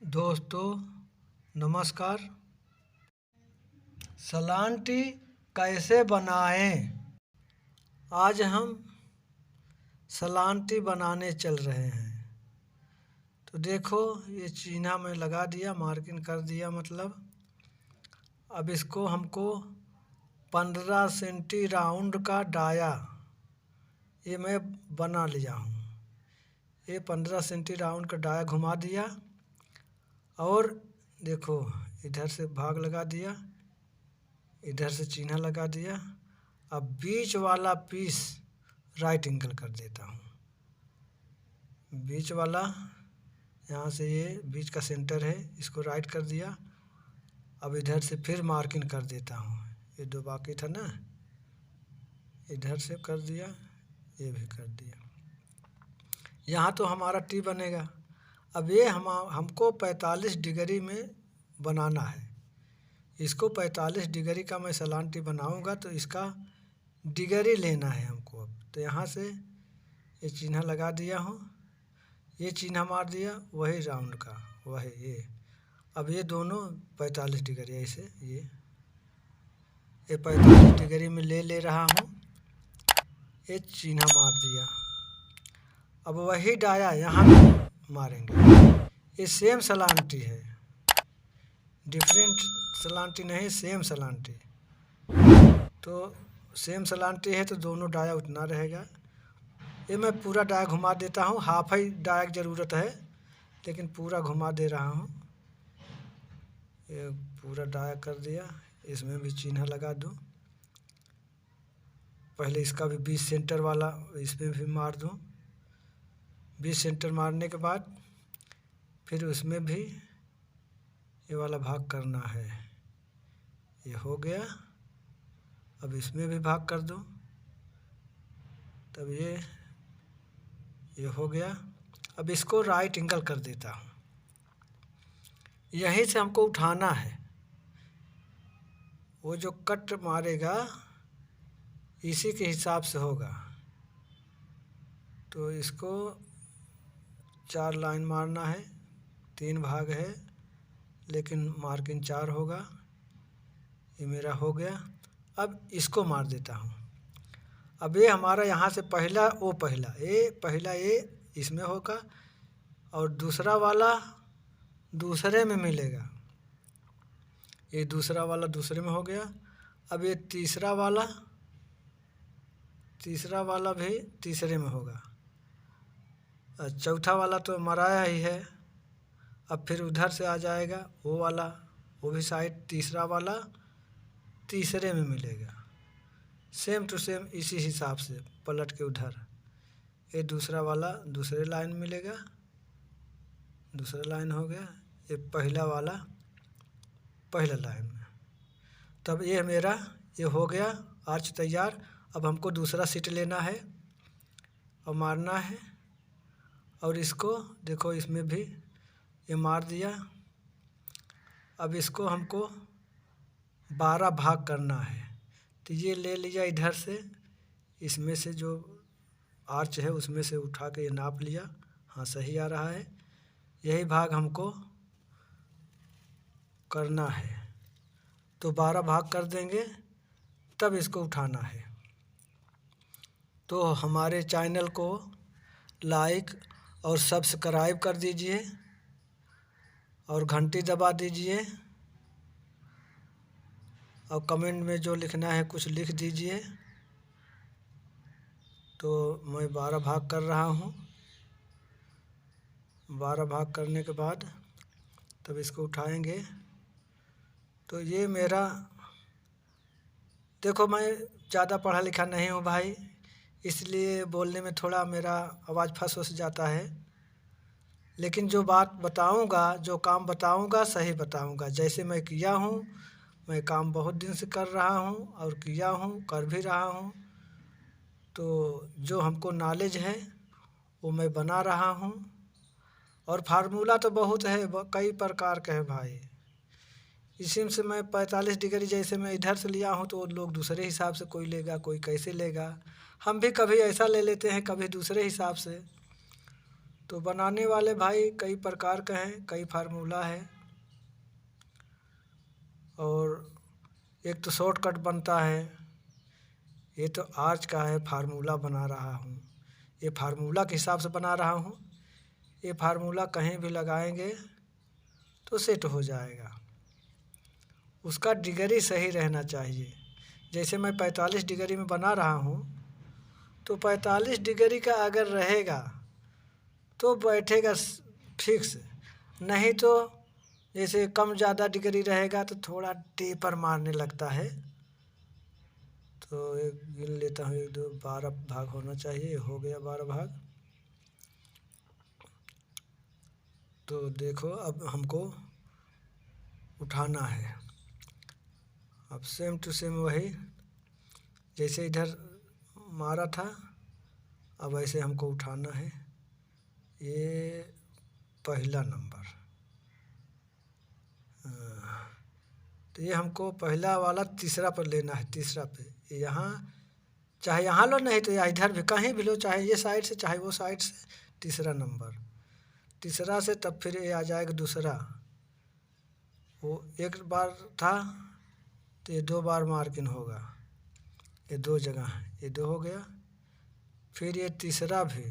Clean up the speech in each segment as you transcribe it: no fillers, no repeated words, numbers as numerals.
दोस्तों नमस्कार। सलान टी कैसे बनाएं? आज हम सलान टी बनाने चल रहे हैं। तो देखो, ये चीन्हा में लगा दिया, मार्किंग कर दिया। मतलब अब इसको हमको 15 सेंटी राउंड का डाया ये मैं बना लिया हूँ। ये 15 सेंटी राउंड का डाया घुमा दिया और देखो इधर से भाग लगा दिया, इधर से चिन्ह लगा दिया। अब बीच वाला पीस राइट एंगल कर देता हूँ। बीच वाला यहाँ से ये बीच का सेंटर है, इसको राइट कर दिया। अब इधर से फिर मार्किंग कर देता हूँ। ये दो बाकी था ना, इधर से कर दिया, ये भी कर दिया। यहाँ तो हमारा टी बनेगा। अब ये हमको 45 डिग्री में बनाना है। इसको 45 डिग्री का मैं सलान टी बनाऊँगा तो इसका डिग्री लेना है हमको। अब तो यहाँ से ये चिन्ह लगा दिया हूँ, ये चिन्ह मार दिया, वही राउंड का वही ये। अब ये दोनों 45 डिग्री ऐसे ये 45 डिग्री में ले रहा हूँ। ये चिन्ह मार दिया। अब वही डाया यहाँ मारेंगे। ये सेम सलान टी है, डिफरेंट सलान टी नहीं, सेम सलान टी। तो सेम सलान टी है तो दोनों डाया उतना रहेगा। ये मैं पूरा डाया घुमा देता हूँ। हाफ ही डाया की ज़रूरत है, लेकिन पूरा घुमा दे रहा हूँ। ये पूरा डाया कर दिया। इसमें भी चिन्ह लगा दूँ। पहले इसका भी 20 सेंटर वाला इसमें भी मार दूँ। 20 सेंटर मारने के बाद फिर उसमें भी ये वाला भाग करना है। ये हो गया। अब इसमें भी भाग कर दूँ, तब ये हो गया। अब इसको राइट एंगल कर देता हूँ। यहीं से हमको उठाना है। वो जो कट मारेगा इसी के हिसाब से होगा। तो इसको 4 लाइन मारना है। 3 भाग है लेकिन मार्किंग 4 होगा। ये मेरा हो गया। अब इसको मार देता हूँ। अब ये हमारा यहाँ से पहला ये इसमें होगा और दूसरा वाला दूसरे में मिलेगा। ये दूसरा वाला दूसरे में हो गया। अब ये तीसरा वाला भी तीसरे में होगा। चौथा वाला तो मराया ही है। अब फिर उधर से आ जाएगा वो वाला, वो भी साइड तीसरा वाला तीसरे में मिलेगा। सेम टू सेम इसी हिसाब से पलट के उधर ये दूसरा वाला दूसरे लाइन मिलेगा। दूसरा लाइन हो गया। ये पहला वाला पहला लाइन में। तब ये मेरा ये हो गया आर्च तैयार। अब हमको दूसरा सीट लेना है और मारना है। और इसको देखो, इसमें भी ये मार दिया। अब इसको हमको 12 भाग करना है। तो ये ले लिया इधर से, इसमें से जो आर्च है उसमें से उठा के ये नाप लिया। हाँ, सही आ रहा है। यही भाग हमको करना है। तो 12 भाग कर देंगे, तब इसको उठाना है। तो हमारे चैनल को लाइक और सब्सक्राइब कर दीजिए और घंटी दबा दीजिए और कमेंट में जो लिखना है कुछ लिख दीजिए। तो मैं 12 भाग कर रहा हूँ। 12 भाग करने के बाद तब इसको उठाएंगे। तो ये मेरा देखो, मैं ज़्यादा पढ़ा लिखा नहीं हूँ भाई, इसलिए बोलने में थोड़ा मेरा आवाज़ फंस जाता है। लेकिन जो बात बताऊँगा, जो काम बताऊँगा सही बताऊँगा। जैसे मैं किया हूँ, मैं काम बहुत दिन से कर रहा हूँ और किया हूँ, कर भी रहा हूँ। तो जो हमको नॉलेज है वो मैं बना रहा हूँ। और फार्मूला तो बहुत है, कई प्रकार के हैं भाई। इसी से मैं 45 डिग्री जैसे मैं इधर से लिया हूँ तो लोग दूसरे हिसाब से कोई लेगा, कोई कैसे लेगा। हम भी कभी ऐसा ले लेते हैं, कभी दूसरे हिसाब से। तो बनाने वाले भाई कई प्रकार के हैं, कई फार्मूला है, और एक तो शॉर्टकट बनता है। ये तो आज का है, फार्मूला बना रहा हूँ, ये फार्मूला के हिसाब से बना रहा हूँ। ये फार्मूला कहीं भी लगाएंगे तो सेट हो जाएगा। उसका डिग्री सही रहना चाहिए। जैसे मैं 45 डिग्री में बना रहा हूँ, तो 45 डिग्री का अगर रहेगा तो बैठेगा फिक्स, नहीं तो जैसे कम ज़्यादा डिग्री रहेगा तो थोड़ा टेपर मारने लगता है। तो एक गिन लेता हूँ, 1 2 12 भाग होना चाहिए, हो गया 12 भाग। तो देखो अब हमको उठाना है। अब सेम टू सेम वही जैसे इधर मारा था, अब ऐसे हमको उठाना है। ये पहला नंबर, तो ये हमको पहला वाला तीसरा पर लेना है, तीसरा पे यहाँ, चाहे यहाँ लो नहीं तो या इधर भी कहीं भी लो, चाहे ये साइड से चाहे वो साइड से। तीसरा नंबर, तीसरा से तब फिर ये आ जाएगा दूसरा। वो एक बार था तो ये 2 बार मार्किंग होगा, ये 2 जगह, ये 2 हो गया। फिर ये तीसरा भी,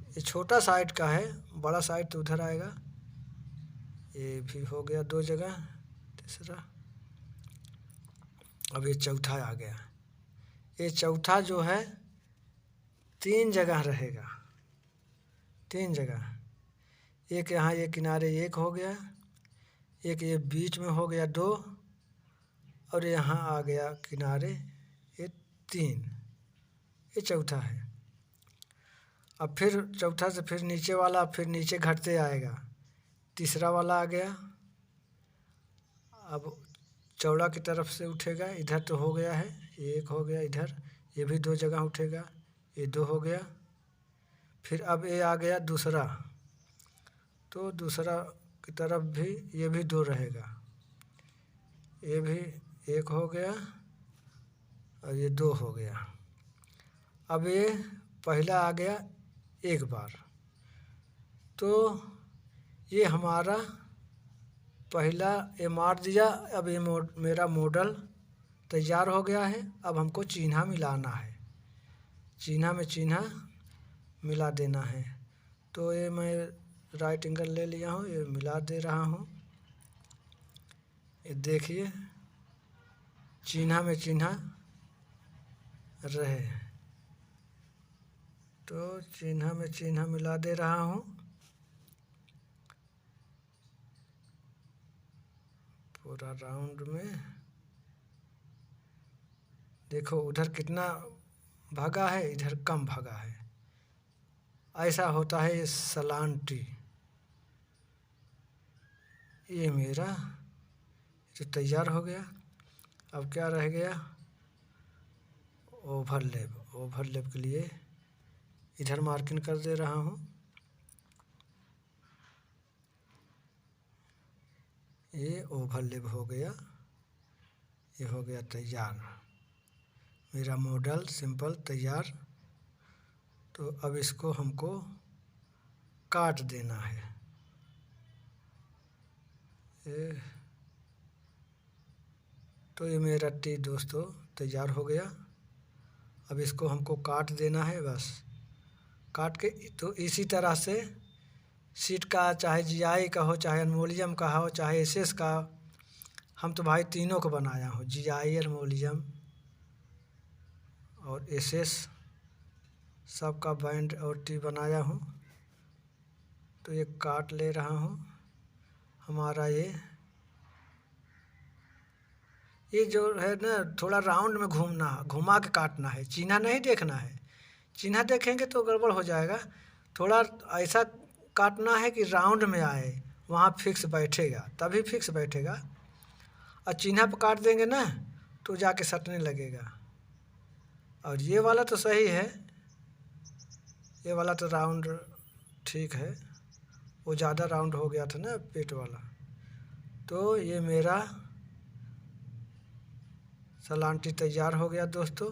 ये छोटा साइड का है, बड़ा साइड तो उधर आएगा। ये भी हो गया 2 जगह, तीसरा। अब ये चौथा आ गया। ये चौथा जो है 3 जगह रहेगा, 3 जगह। एक यहाँ ये किनारे 1 हो गया, एक ये बीच में हो गया 2, और यहाँ आ गया किनारे ये 3। ये चौथा है। अब फिर चौथा से फिर नीचे वाला, फिर नीचे घटते आएगा, तीसरा वाला आ गया। अब चौड़ा की तरफ से उठेगा, इधर तो हो गया है, ये 1 हो गया, इधर ये भी 2 जगह उठेगा, ये 2 हो गया। फिर अब ये आ गया दूसरा, तो दूसरा की तरफ भी ये भी 2 रहेगा, ये भी 1 हो गया और ये 2 हो गया। अब ये पहला आ गया 1 बार, तो ये हमारा पहला ये मार दिया। अब ये मेरा मॉडल तैयार हो गया है। अब हमको चिन्हा मिलाना है, चिन्हा में चिन्हा मिला देना है। तो ये मैं राइट एंगल ले लिया हूँ, ये मिला दे रहा हूँ। ये देखिए चिन्हा में चिन्हा रहे, तो चिन्हा में चिन्हा मिला दे रहा हूँ। पूरा राउंड में देखो उधर कितना भागा है, इधर कम भागा है। ऐसा होता है ये सलांटी। ये मेरा जो तैयार हो गया। अब क्या रह गया, ओवरलैप। ओवरलैप के लिए इधर मार्किंग कर दे रहा हूँ। ये ओवरलैप हो गया, ये हो गया तैयार, मेरा मॉडल सिंपल तैयार। तो अब इसको हमको काट देना है। तो ये मेरा टी दोस्तों तैयार हो गया। अब इसको हमको काट देना है बस। काट के तो इसी तरह से सीट का, चाहे जीआई का हो, चाहे एल्युमिनियम का हो, चाहे एसएस का, हम तो भाई तीनों को बनाया हूँ, जीआई, एल्युमिनियम और एसएस, सबका बैंड और टी बनाया हूँ। तो ये काट ले रहा हूँ। हमारा ये जो है ना, थोड़ा राउंड में घुमा के काटना है, चिन्हा नहीं देखना है। चिन्हा देखेंगे तो गड़बड़ हो जाएगा। थोड़ा ऐसा काटना है कि राउंड में आए, वहाँ फिक्स बैठेगा, तभी फिक्स बैठेगा। और चिन्हा पर काट देंगे ना तो जाके सटने लगेगा। और ये वाला तो सही है, ये वाला तो राउंड ठीक है, वो ज़्यादा राउंड हो गया था ना पेट वाला। तो ये मेरा सलांटी तैयार हो गया दोस्तों।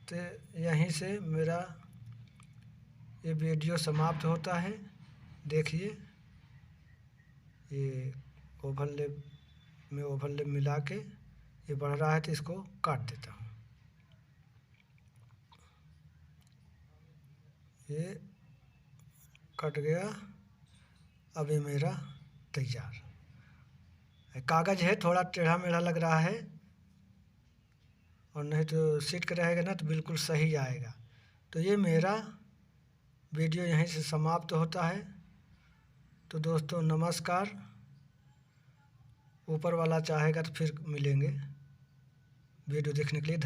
तो यहीं से मेरा ये वीडियो समाप्त होता है। देखिए ये ओवरलैप में ओवरलैप मिला के ये बढ़ रहा है, तो इसको काट देता हूँ। ये कट गया। अब ये मेरा तैयार। कागज़ है थोड़ा टेढ़ा मेढ़ा लग रहा है, और नहीं तो सीट का रहेगा ना तो बिल्कुल सही आएगा। तो ये मेरा वीडियो यहीं से समाप्त होता है। तो दोस्तों नमस्कार। ऊपर वाला चाहेगा तो फिर मिलेंगे। वीडियो देखने के लिए धन्यवाद।